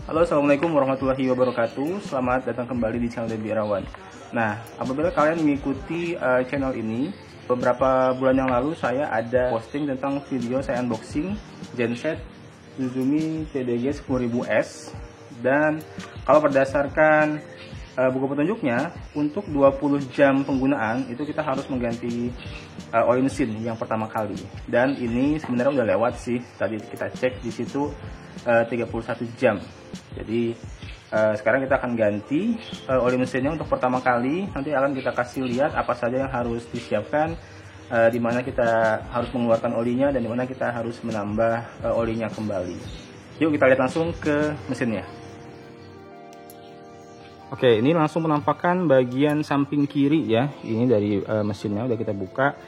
Halo, assalamualaikum warahmatullahi wabarakatuh. Selamat datang kembali di channel Debbie Irawan. Nah, apabila kalian mengikuti channel ini, beberapa bulan yang lalu saya ada posting tentang video saya unboxing genset Suzumi TDG 10000S. Dan kalau berdasarkan buku petunjuknya, untuk 20 jam penggunaan itu kita harus mengganti oil mesin yang pertama kali. Dan ini sebenarnya udah lewat sih. Tadi kita cek di situ 31 jam. Jadi sekarang kita akan ganti oli mesinnya untuk pertama kali. Nanti akan kita kasih lihat apa saja yang harus disiapkan, di mana kita harus mengeluarkan olinya dan di mana kita harus menambah olinya kembali. Yuk kita lihat langsung ke mesinnya. Oke, ini langsung menampakkan bagian samping kiri ya. Ini dari mesinnya udah kita buka.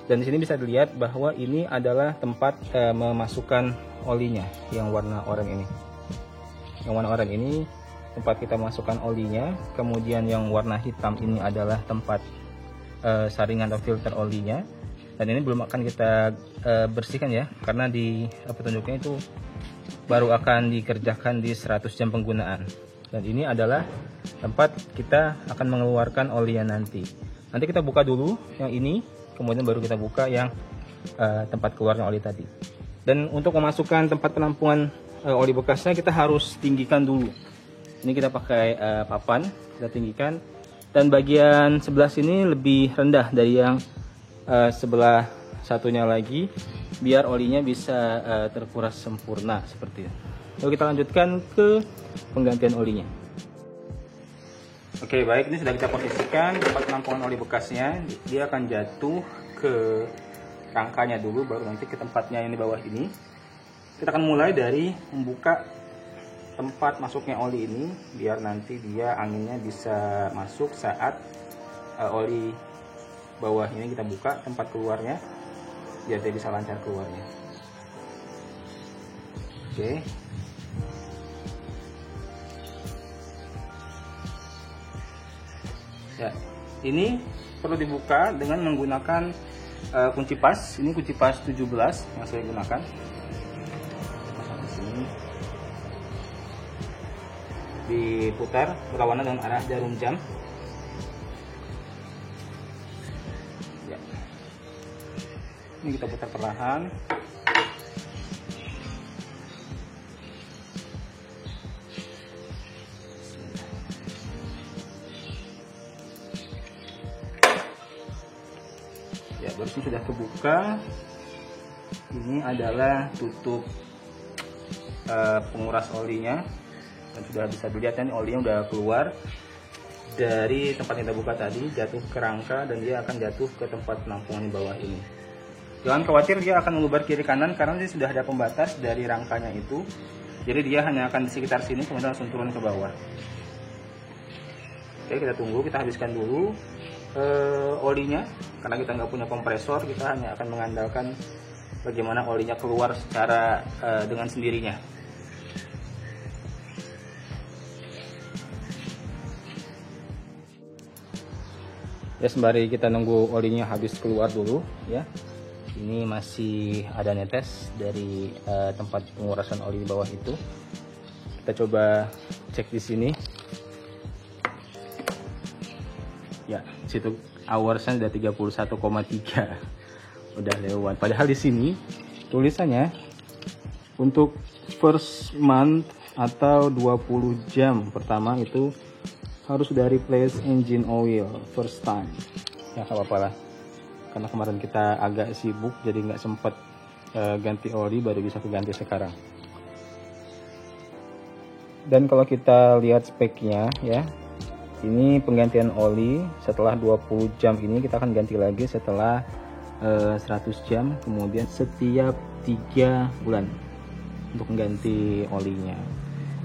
Dan di sini bisa dilihat bahwa ini adalah tempat memasukkan olinya yang warna oranye ini. Yang warna oranye ini tempat kita masukkan olinya. Kemudian yang warna hitam ini adalah tempat saringan atau filter olinya. Dan ini belum akan kita bersihkan ya, karena di petunjuknya itu baru akan dikerjakan di 100 jam penggunaan. Dan ini adalah tempat kita akan mengeluarkan olinya nanti. Nanti kita buka dulu yang ini, kemudian baru kita buka yang tempat keluarnya oli tadi. Dan untuk memasukkan tempat penampungan oli bekasnya, kita harus tinggikan dulu. Ini kita pakai papan, kita tinggikan. Dan bagian sebelah sini lebih rendah dari yang sebelah satunya lagi, biar olinya bisa terkuras sempurna seperti itu. Lalu kita lanjutkan ke penggantian olinya. Oke, baik, ini sudah kita posisikan tempat penampungan oli bekasnya. Dia akan jatuh ke rangkanya dulu, baru nanti ke tempatnya yang di bawah ini. Kita akan mulai dari membuka tempat masuknya oli ini, biar nanti dia anginnya bisa masuk saat oli bawah ini kita buka tempat keluarnya, biar dia bisa lancar keluarnya. Oke. Ya, ini perlu dibuka dengan menggunakan kunci pas. Ini kunci pas 17 yang saya gunakan. Masuk ke sini. Diputar berlawanan dengan arah jarum jam. Ya. Ini kita putar perlahan. Ya, baru sudah kebuka. Ini adalah tutup penguras olinya, dan sudah bisa dilihat kan olinya udah keluar dari tempat yang kita buka tadi, jatuh ke rangka, dan dia akan jatuh ke tempat penampungan di bawah ini. Jangan khawatir dia akan mengubar kiri kanan, karena dia sudah ada pembatas dari rangkanya itu. Jadi dia hanya akan di sekitar sini, kemudian langsung turun ke bawah. Oke, kita tunggu, kita habiskan dulu olinya, karena kita nggak punya kompresor. Kita hanya akan mengandalkan bagaimana olinya keluar secara dengan sendirinya. Ya, sembari kita nunggu olinya habis keluar dulu ya. Ini masih ada netes dari tempat pengurasan oli di bawah itu. Kita coba cek di sini. Ya, situ hoursnya udah 31,3. Udah lewat. Padahal di sini tulisannya untuk first month atau 20 jam pertama itu harus sudah replace engine oil first time. Ya, nggak apa-apa lah. Karena kemarin kita agak sibuk, jadi nggak sempat ganti oli, baru bisa keganti sekarang. Dan kalau kita lihat speknya ya, ini penggantian oli setelah 20 jam ini kita akan ganti lagi setelah 100 jam, kemudian setiap 3 bulan untuk mengganti olinya.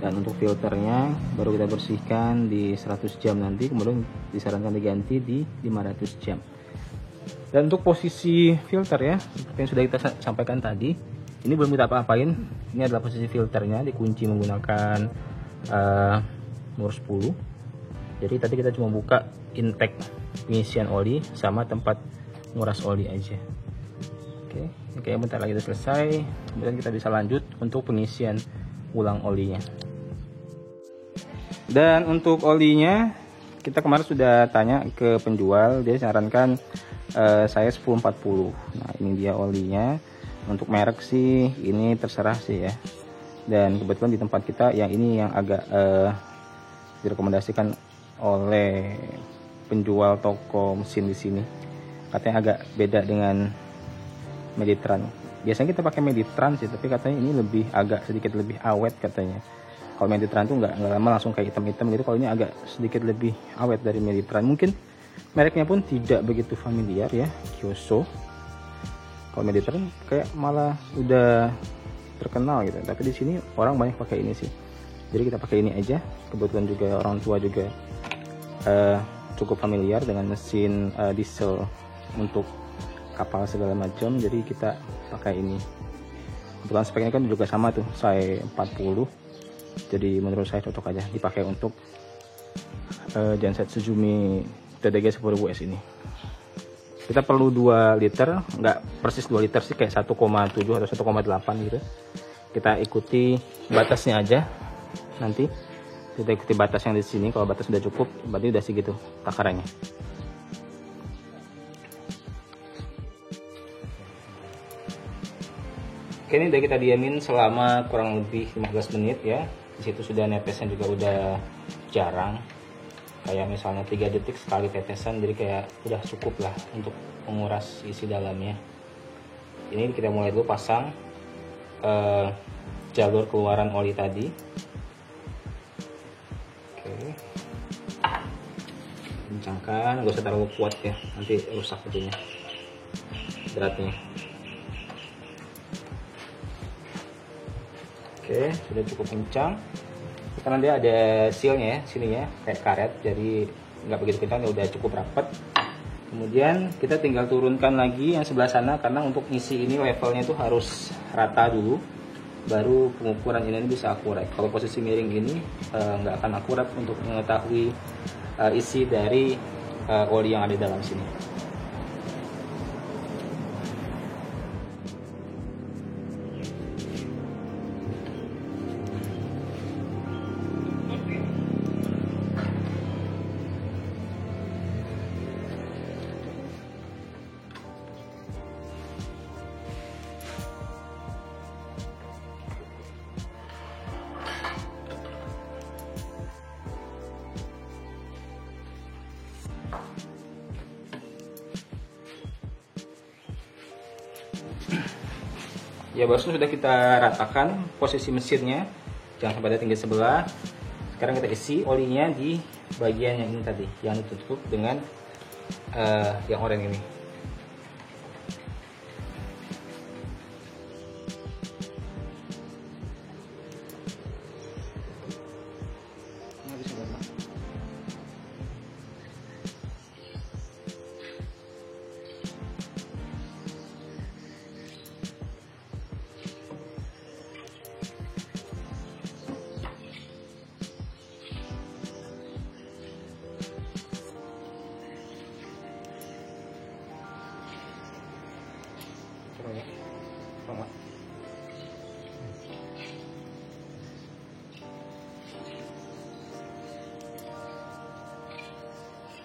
Dan untuk filternya baru kita bersihkan di 100 jam nanti, kemudian disarankan diganti di 500 jam. Dan untuk posisi filter ya, seperti yang sudah kita sampaikan tadi, ini belum kita apa-apain. Ini adalah posisi filternya, dikunci menggunakan nomor 10. Jadi tadi kita cuma buka intake pengisian oli sama tempat nguras oli aja. Oke, bentar lagi udah selesai. Kemudian kita bisa lanjut untuk pengisian ulang olinya. Dan untuk olinya, kita kemarin sudah tanya ke penjual, dia sarankan saya 1040. Nah ini dia olinya. Untuk merek sih ini terserah sih ya. Dan kebetulan di tempat kita yang ini yang agak direkomendasikan oleh penjual toko mesin di sini. Katanya agak beda dengan Meditran. Biasanya kita pakai Meditran sih, tapi katanya ini agak sedikit lebih awet katanya. Kalau Meditran tuh nggak lama langsung kayak hitam-hitam gitu. Kalau ini agak sedikit lebih awet dari Meditran. Mungkin mereknya pun tidak begitu familiar ya, Kyoso. Kalau Meditran kayak malah udah terkenal gitu. Tapi di sini orang banyak pakai ini sih. Jadi kita pakai ini aja. Kebetulan juga orang tua juga cukup familiar dengan mesin diesel untuk kapal segala macam. Jadi kita pakai ini. Kebetulan speknya kan juga sama tuh, saya 40. Jadi menurut saya cocok aja dipakai untuk genset Tsuzumi TDG 10.000S ini. Kita perlu 2 liter, nggak persis 2 liter sih, kayak 1,7 atau 1,8 gitu. Kita ikuti batasnya aja. Nanti kita ikuti batas yang di sini. Kalau batas sudah cukup, berarti udah segitu takarannya. Oke, ini udah kita diamin selama kurang lebih 15 menit ya. Di situ sudah netesnya juga udah jarang. Kayak misalnya 3 detik sekali tetesan, jadi kayak udah cukup lah untuk menguras isi dalamnya. Ini kita mulai dulu pasang jalur keluaran oli tadi. Oke. Kencangkan, gak usah terlalu kuat ya, nanti rusak itunya beratnya. Oke, sudah cukup kencang. Karena dia ada sealnya ya, sininya kayak karet, jadi nggak begitu kencang, udah cukup rapat. Kemudian kita tinggal turunkan lagi yang sebelah sana, karena untuk isi ini levelnya itu harus rata dulu, baru pengukuran ini bisa akurat. Kalau posisi miring ini nggak akan akurat untuk mengetahui isi dari oli yang ada dalam sini. Ya barusan sudah kita ratakan posisi mesinnya, jangan sampai ada tinggi sebelah. Sekarang kita isi olinya di bagian yang ini tadi, yang ditutup dengan yang oranye ini.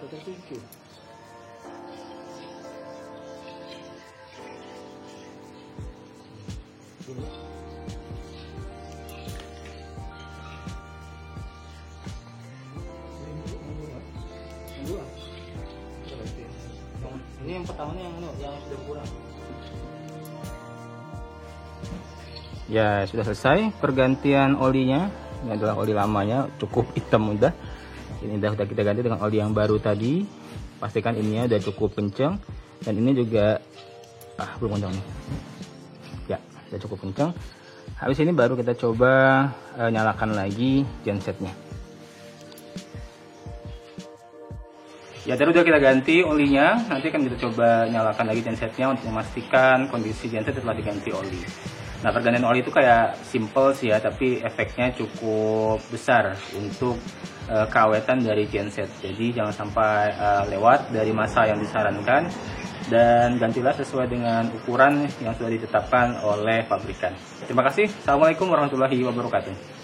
Tertuju. Ini yang pertamanya yang sudah kurang. Ya sudah selesai pergantian olinya. Ini adalah oli lamanya, cukup hitam udah. Ini udah kita ganti dengan oli yang baru tadi. Pastikan ininya udah cukup kencang, dan ini juga belum kencang nih. Ya udah cukup kencang. Habis ini baru kita coba nyalakan lagi gensetnya. Ya tadi udah kita ganti olinya, nanti akan kita coba nyalakan lagi gensetnya untuk memastikan kondisi genset setelah diganti oli. Nah pergantian oli itu kayak simple sih ya, tapi efeknya cukup besar untuk keawetan dari genset. Jadi jangan sampai lewat dari masa yang disarankan, dan gantilah sesuai dengan ukuran yang sudah ditetapkan oleh pabrikan. Terima kasih. Assalamualaikum warahmatullahi wabarakatuh.